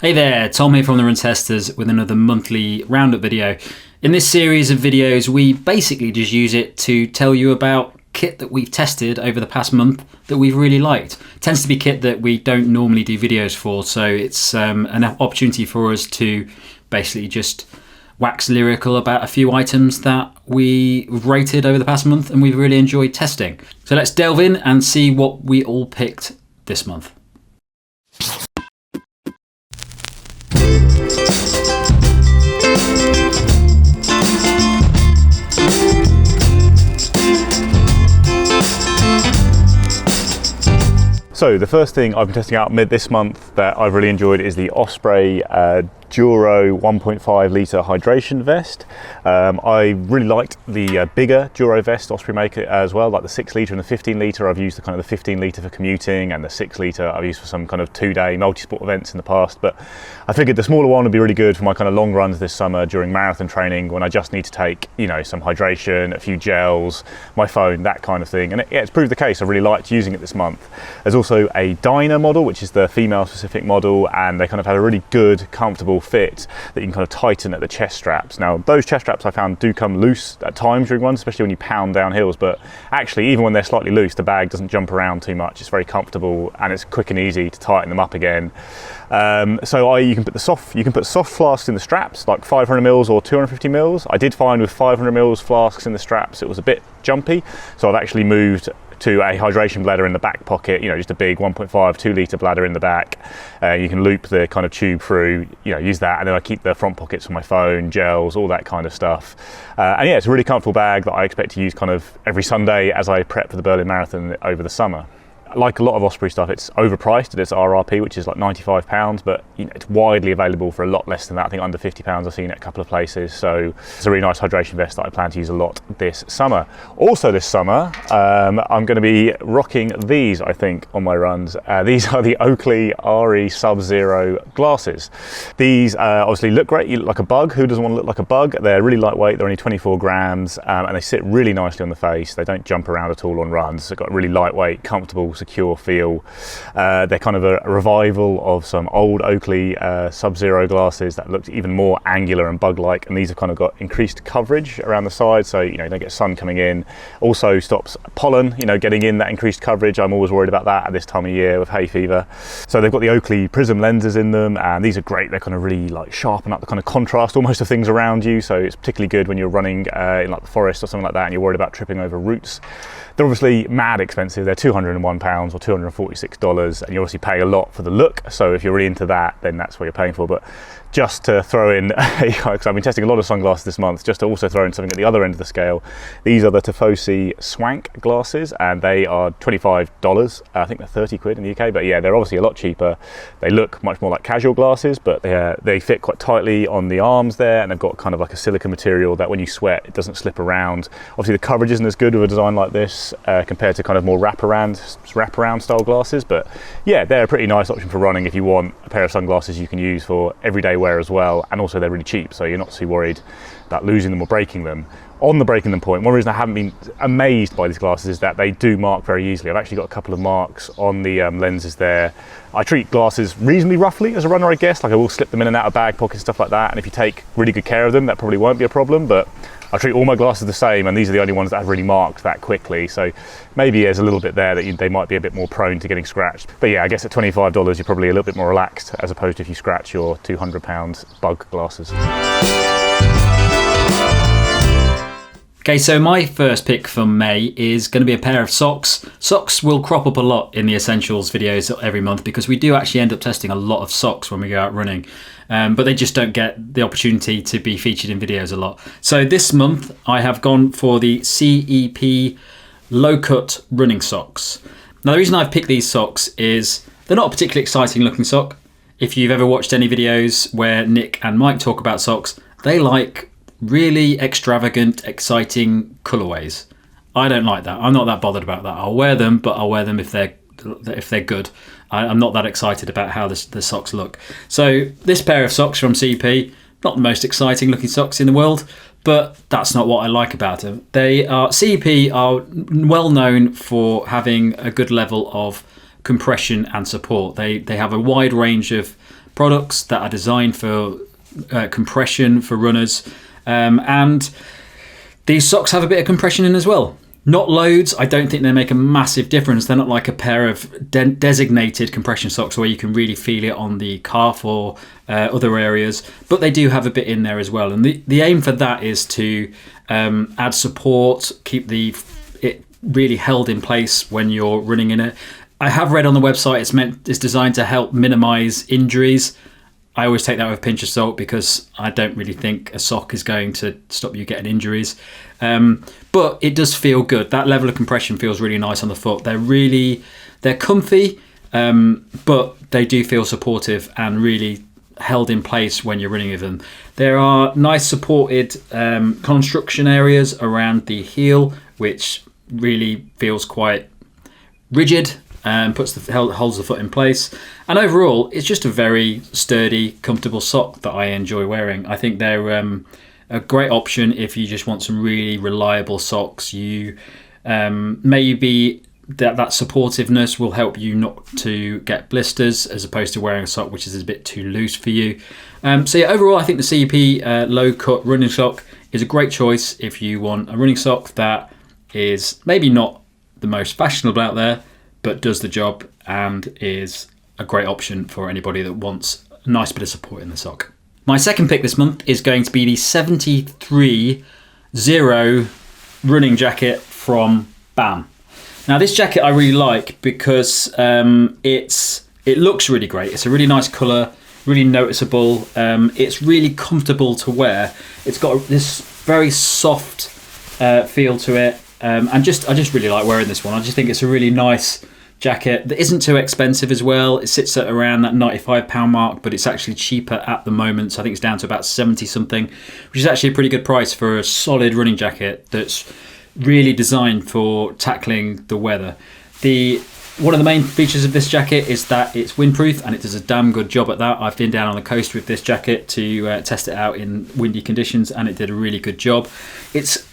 Hey there, Tom here from The Run Testers with another monthly roundup video. In this series of videos, we basically just use it to tell you about kit that we've tested over the past month that we've really liked. It tends to be kit that we don't normally do videos for, so it's an opportunity for us to basically just wax lyrical about a few items that we've rated over the past month and we've really enjoyed testing. So let's delve in and see what we all picked this month. So the first thing I've been testing out this month that I've really enjoyed is the Osprey Duro 1.5 litre hydration vest. I really liked the bigger Duro vest Osprey make as well, like the 6 litre and the 15 litre. I've used the kind of the 15 litre for commuting, and the 6 litre I've used for some kind of 2-day multi-sport events in the past. But I figured the smaller one would be really good for my kind of long runs this summer during marathon training, when I just need to take, you know, some hydration, a few gels, my phone, that kind of thing. And it's proved the case. I really liked using it this month. There's also a Dyna model, which is the female specific model, and they kind of have a really good, comfortable fit that you can kind of tighten at the chest straps. Now, those chest straps I found do come loose at times during runs, especially when you pound down hills, but actually even when they're slightly loose, the bag doesn't jump around too much. It's very comfortable and it's quick and easy to tighten them up again. You can put soft flasks in the straps, like 500 mils or 250 mils. I did find with 500 mils flasks in the straps it was a bit jumpy, so I've actually moved to a hydration bladder in the back pocket, you know, just a big 1.5, 2 litre bladder in the back. You can loop the kind of tube through, you know, use that, and then I keep the front pockets for my phone, gels, all that kind of stuff. And yeah, it's a really comfortable bag that I expect to use kind of every Sunday as I prep for the Berlin Marathon over the summer. Like a lot of Osprey stuff, it's overpriced at its RRP, which is like £95, but you know, it's widely available for a lot less than that. I think under £50 I've seen it a couple of places. So it's a really nice hydration vest that I plan to use a lot this summer. Also this summer, I'm going to be rocking these, I think, on my runs. These are the Oakley RE Subzero glasses. These obviously look great. You look like a bug. Who doesn't want to look like a bug? They're really lightweight. They're only 24 grams, and they sit really nicely on the face. They don't jump around at all on runs. They've got a really lightweight, comfortable, secure feel. They're kind of a revival of some old Oakley Subzero glasses that looked even more angular and bug-like, and these have kind of got increased coverage around the side, so you know, you don't get sun coming in. Also stops pollen, you know, getting in that increased coverage. I'm always worried about that at this time of year with hay fever. So they've got the Oakley prism lenses in them, and these are great. They kind of really like sharpen up the kind of contrast almost of things around you, so it's particularly good when you're running in like the forest or something like that and you're worried about tripping over roots. They're obviously mad expensive. They're £201 or $246, and you obviously pay a lot for the look. So if you're really into that, then that's what you're paying for. But just to throw in, because I've been testing a lot of sunglasses this month, just to also throw in something at the other end of the scale, these are the Tifosi Swank glasses, and they are $25. I think they're 30 quid in the UK, but yeah, they're obviously a lot cheaper. They look much more like casual glasses, but they fit quite tightly on the arms there, and they've got kind of like a silica material that when you sweat, it doesn't slip around. Obviously the coverage isn't as good with a design like this compared to kind of more wraparound style glasses, but yeah, they're a pretty nice option for running if you want a pair of sunglasses you can use for everyday wear as well, and also they're really cheap, so you're not too worried about losing them or breaking them. On the breaking them point, one reason I haven't been amazed by these glasses is that they do mark very easily. I've actually got a couple of marks on the lenses there. I treat glasses reasonably roughly as a runner, I guess. Like I will slip them in and out of bag pockets, stuff like that, and if you take really good care of them, that probably won't be a problem, but I treat all my glasses the same, and these are the only ones that have really marked that quickly. So maybe there's a little bit there that they might be a bit more prone to getting scratched. But yeah, I guess at $25, you're probably a little bit more relaxed as opposed to if you scratch your £200 bug glasses. Okay, so my first pick for May is going to be a pair of socks. Socks will crop up a lot in the essentials videos every month because we do actually end up testing a lot of socks when we go out running, but they just don't get the opportunity to be featured in videos a lot. So this month I have gone for the CEP low cut running socks. Now the reason I've picked these socks is they're not a particularly exciting looking sock. If you've ever watched any videos where Nick and Mike talk about socks, they like really extravagant, exciting colorways. I don't like that. I'm not that bothered about that. I'll wear them, but I'll wear them if they're good. I'm not that excited about how the socks look. So this pair of socks from CP, not the most exciting looking socks in the world, but that's not what I like about them. CP are well known for having a good level of compression and support. They have a wide range of products that are designed for compression for runners, and these socks have a bit of compression in as well. Not loads. I don't think they make a massive difference. They're not like a pair of designated compression socks where you can really feel it on the calf or other areas, but they do have a bit in there as well. And the aim for that is to add support, keep it really held in place when you're running in it. I have read on the website it's designed to help minimize injuries. I always take that with a pinch of salt because I don't really think a sock is going to stop you getting injuries. But it does feel good. That level of compression feels really nice on the foot. They're comfy, but they do feel supportive and really held in place when you're running with them. There are nice supported construction areas around the heel, which really feels quite rigid and holds the foot in place. And overall, it's just a very sturdy, comfortable sock that I enjoy wearing. I think they're a great option if you just want some really reliable socks. You maybe that supportiveness will help you not to get blisters, as opposed to wearing a sock which is a bit too loose for you. So yeah, overall, I think the CEP low cut running sock is a great choice if you want a running sock that is maybe not the most fashionable out there, but does the job and is a great option for anybody that wants a nice bit of support in the sock. My second pick this month is going to be the 73 Zero running jacket from BAM. Now this jacket I really like because it looks really great. It's a really nice colour, really noticeable. It's really comfortable to wear. It's got this very soft feel to it. And I just really like wearing this one. I just think it's a really nice jacket that isn't too expensive as well. It sits at around that £95 mark, but it's actually cheaper at the moment. So I think it's down to about 70 something, which is actually a pretty good price for a solid running jacket that's really designed for tackling the weather. One of the main features of this jacket is that it's windproof, and it does a damn good job at that. I've been down on the coast with this jacket to test it out in windy conditions, and it did a really good job. It's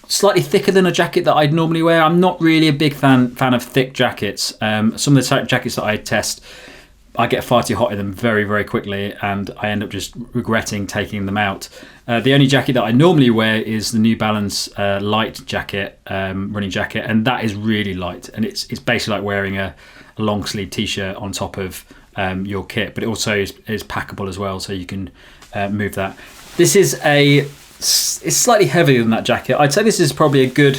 slightly thicker than a jacket that I'd normally wear. I'm not really a big fan of thick jackets. Some of the jackets that I test, I get far too hot in them very, very quickly, and I end up just regretting taking them out. The only jacket that I normally wear is the New Balance light jacket, running jacket, and that is really light, and it's basically like wearing a long sleeve t-shirt on top of your kit, but it also is packable as well, so you can move that. This is it's slightly heavier than that jacket. I'd say this is probably a good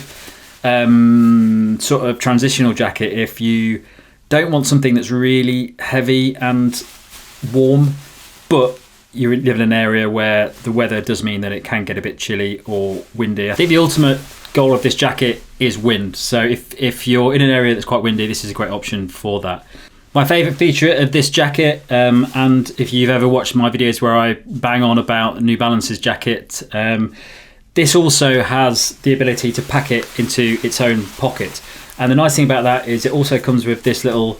sort of transitional jacket if you don't want something that's really heavy and warm, but you live in an area where the weather does mean that it can get a bit chilly or windy. I think the ultimate goal of this jacket is wind. So if you're in an area that's quite windy, this is a great option for that. My favourite feature of this jacket, and if you've ever watched my videos where I bang on about New Balance's jacket, this also has the ability to pack it into its own pocket. And the nice thing about that is it also comes with this little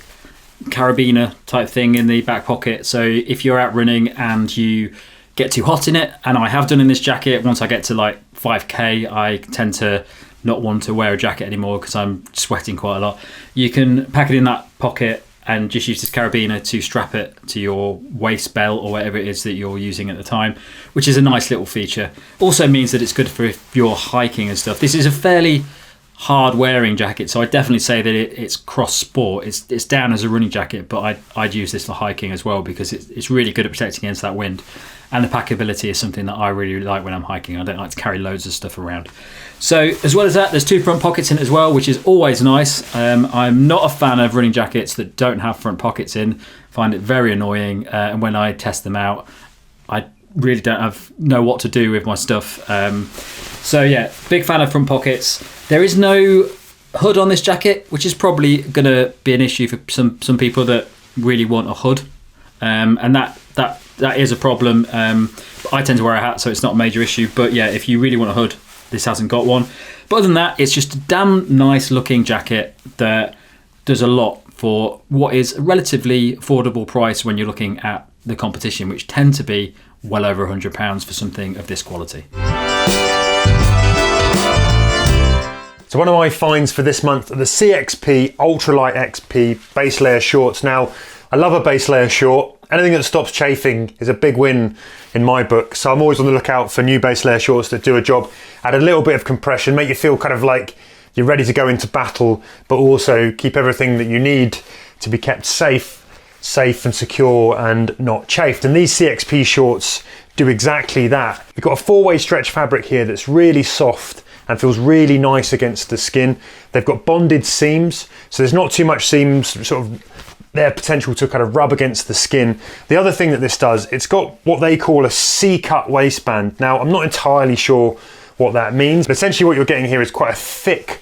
carabiner type thing in the back pocket. So if you're out running and you get too hot in it, and I have done in this jacket, once I get to like 5k, I tend to not want to wear a jacket anymore because I'm sweating quite a lot. You can pack it in that pocket and just use this carabiner to strap it to your waist belt or whatever it is that you're using at the time, which is a nice little feature. Also means that it's good for if you're hiking and stuff. This is a fairly hard wearing jacket, so I definitely say that it's cross sport. It's down as a running jacket, but I'd use this for hiking as well because it's really good at protecting against that wind, and the packability is something that I really like when I'm hiking. I don't like to carry loads of stuff around. So as well as that, there's two front pockets in it as well, which is always nice. I'm not a fan of running jackets that don't have front pockets in. I find it very annoying, and when I test them out, I really don't know what to do with my stuff. So yeah, big fan of front pockets. There is no hood on this jacket, which is probably going to be an issue for some people that really want a hood, and that is a problem. I tend to wear a hat, so it's not a major issue. But yeah, if you really want a hood, this hasn't got one. But other than that, it's just a damn nice looking jacket that does a lot for what is a relatively affordable price when you're looking at the competition, which tend to be well over £100 for something of this quality. So one of my finds for this month are the CXP Ultralight XP base layer shorts. Now, I love a base layer short. Anything that stops chafing is a big win in my book. So I'm always on the lookout for new base layer shorts that do a job, add a little bit of compression, make you feel kind of like you're ready to go into battle, but also keep everything that you need to be kept safe and secure and not chafed. And these CXP shorts do exactly that. We've got a 4-way stretch fabric here that's really soft and feels really nice against the skin. They've got bonded seams, so there's not too much seams, sort of their potential to kind of rub against the skin. The other thing that this does, it's got what they call a C-cut waistband. Now, I'm not entirely sure what that means, but essentially what you're getting here is quite a thick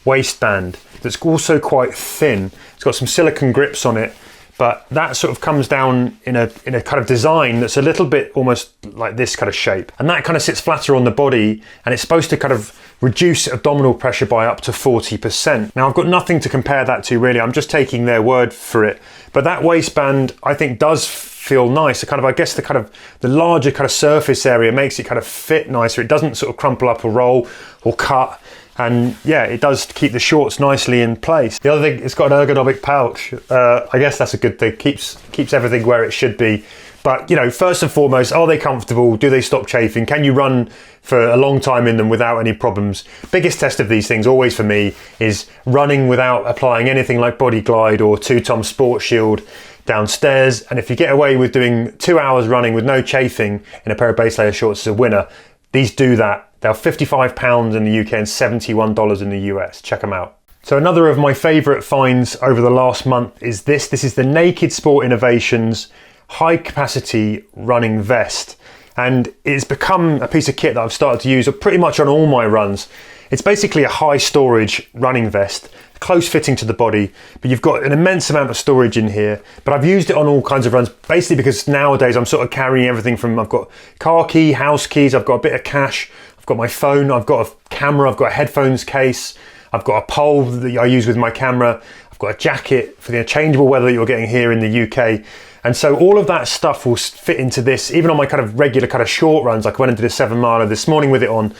waistband that's also quite thin. It's got some silicone grips on it, but that sort of comes down in a kind of design that's a little bit almost like this kind of shape. And that kind of sits flatter on the body, and it's supposed to kind of reduce abdominal pressure by up to 40%. Now, I've got nothing to compare that to really, I'm just taking their word for it. But that waistband, I think, does feel nice. I guess the larger kind of surface area makes it kind of fit nicer. It doesn't sort of crumple up or roll or cut. And yeah, it does keep the shorts nicely in place. The other thing, it's got an ergonomic pouch. I guess that's a good thing. Keeps everything where it should be. But, you know, first and foremost, are they comfortable? Do they stop chafing? Can you run for a long time in them without any problems? Biggest test of these things, always for me, is running without applying anything like Body Glide or 2-Tom Sport Shield downstairs. And if you get away with doing 2 hours running with no chafing in a pair of base layer shorts as a winner, these do that. They're £55 in the UK and $71 in the US. Check them out. So another of my favourite finds over the last month is this. This is the Naked Sport Innovations high capacity running vest. And it's become a piece of kit that I've started to use pretty much on all my runs. It's basically a high storage running vest, close fitting to the body, but you've got an immense amount of storage in here. But I've used it on all kinds of runs, basically because nowadays I'm sort of carrying everything from, I've got car key, house keys, I've got a bit of cash, I've got my phone, I've got a camera, I've got a headphones case, I've got a pole that I use with my camera, I've got a jacket for the changeable weather that you're getting here in the UK. And so all of that stuff will fit into this, even on my kind of regular kind of short runs. Like I went and did a 7 miler this morning with it on.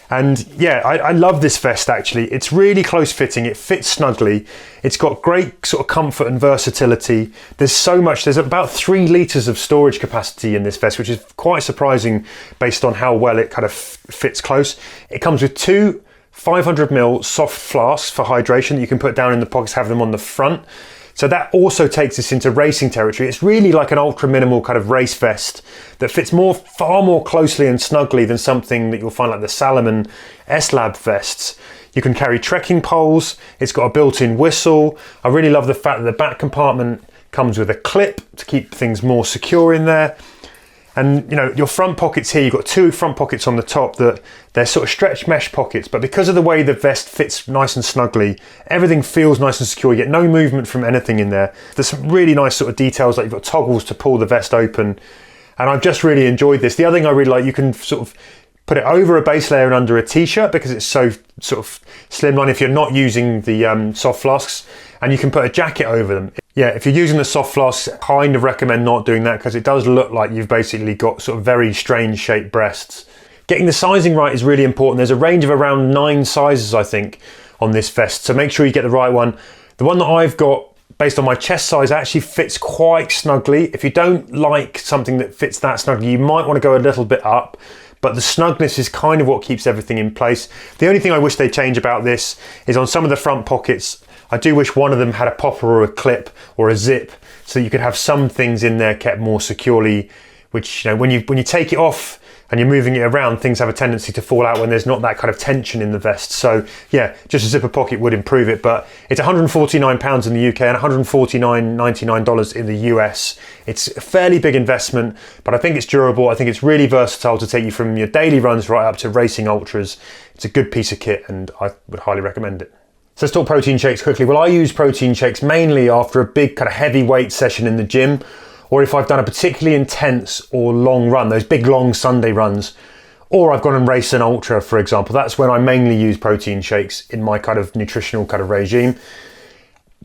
And yeah, I love this vest actually. It's really close fitting, it fits snugly. It's got great sort of comfort and versatility. There's about 3 litres of storage capacity in this vest, which is quite surprising based on how well it kind of fits close. It comes with 2 500ml soft flasks for hydration that you can put down in the pockets, have them on the front. So that also takes us into racing territory. It's really like an ultra minimal kind of race vest that fits far more closely and snugly than something that you'll find like the Salomon S-Lab vests. You can carry trekking poles. It's got a built-in whistle. I really love the fact that the back compartment comes with a clip to keep things more secure in there. And you know, your front pockets here, you've got 2 front pockets on the top that they're sort of stretch mesh pockets, but because of the way the vest fits nice and snugly, everything feels nice and secure. You get no movement from anything in there. There's some really nice sort of details, like you've got toggles to pull the vest open. And I've just really enjoyed this. The other thing I really like, you can sort of put it over a base layer and under a t-shirt because it's so sort of slimline if you're not using the soft flasks, and you can put a jacket over them. Yeah, if you're using the soft flasks, I kind of recommend not doing that because it does look like you've basically got sort of very strange shaped breasts. Getting the sizing right is really important. There's a range of around 9 sizes, I think, on this vest, so make sure you get the right one. The one that I've got, based on my chest size, actually fits quite snugly. If you don't like something that fits that snugly, you might want to go a little bit up, but the snugness is kind of what keeps everything in place. The only thing I wish they'd change about this is on some of the front pockets, I do wish one of them had a popper or a clip or a zip so you could have some things in there kept more securely, which, you know, when you take it off and you're moving it around, things have a tendency to fall out when there's not that kind of tension in the vest. So yeah, just a zipper pocket would improve it, but it's £149 in the UK and $149.99 in the US. It's a fairly big investment, but I think it's durable. I think it's really versatile to take you from your daily runs right up to racing ultras. It's a good piece of kit and I would highly recommend it. So let's talk protein shakes quickly. Well, I use protein shakes mainly after a big kind of heavy weight session in the gym, or if I've done a particularly intense or long run, those big long Sunday runs, or I've gone and raced an ultra, for example. That's when I mainly use protein shakes in my kind of nutritional kind of regime.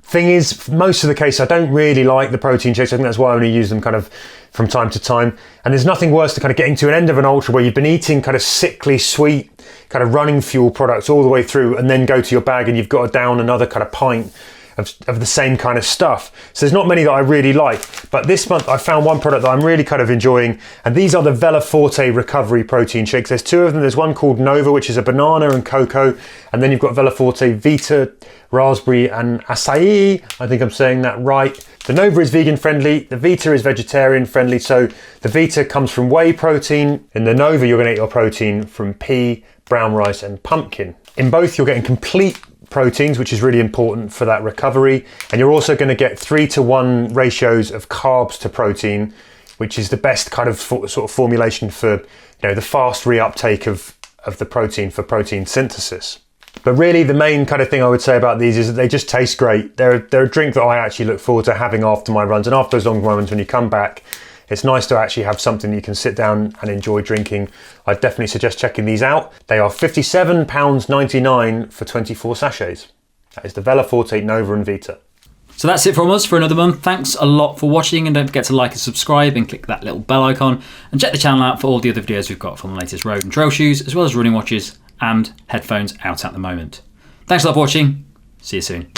Thing is, most of the case, I don't really like the protein shakes. I think that's why I only use them kind of from time to time. And there's nothing worse than kind of getting to an end of an ultra where you've been eating kind of sickly sweet kind of running fuel products all the way through, and then go to your bag and you've got to down another kind of pint of the same kind of stuff. So there's not many that I really like, but this month I found one product that I'm really kind of enjoying, and these are the Veloforte recovery protein shakes. There's two of them. There's one called Nova, which is a banana and cocoa, and then you've got Veloforte Vita, raspberry and acai. I think I'm saying that right. The Nova is vegan friendly, the Vita is vegetarian friendly. So the Vita comes from whey protein. In the Nova, you're gonna get your protein from pea, brown rice and pumpkin. In both, you're getting complete proteins, which is really important for that recovery. And you're also gonna get 3:1 ratios of carbs to protein, which is the best kind of sort of formulation for, the fast reuptake of the protein for protein synthesis. But really the main kind of thing I would say about these is that they just taste great. They're a drink that I actually look forward to having after my runs, and after those long runs when you come back, it's nice to actually have something you can sit down and enjoy drinking. I'd definitely suggest checking these out. They are £57.99 for 24 sachets. That is the Veloforte, Nova and Vita. So that's it from us for another month. Thanks a lot for watching, and don't forget to like and subscribe and click that little bell icon, and check the channel out for all the other videos we've got from the latest road and trail shoes, as well as running watches and headphones out at the moment. Thanks a lot for watching. See you soon.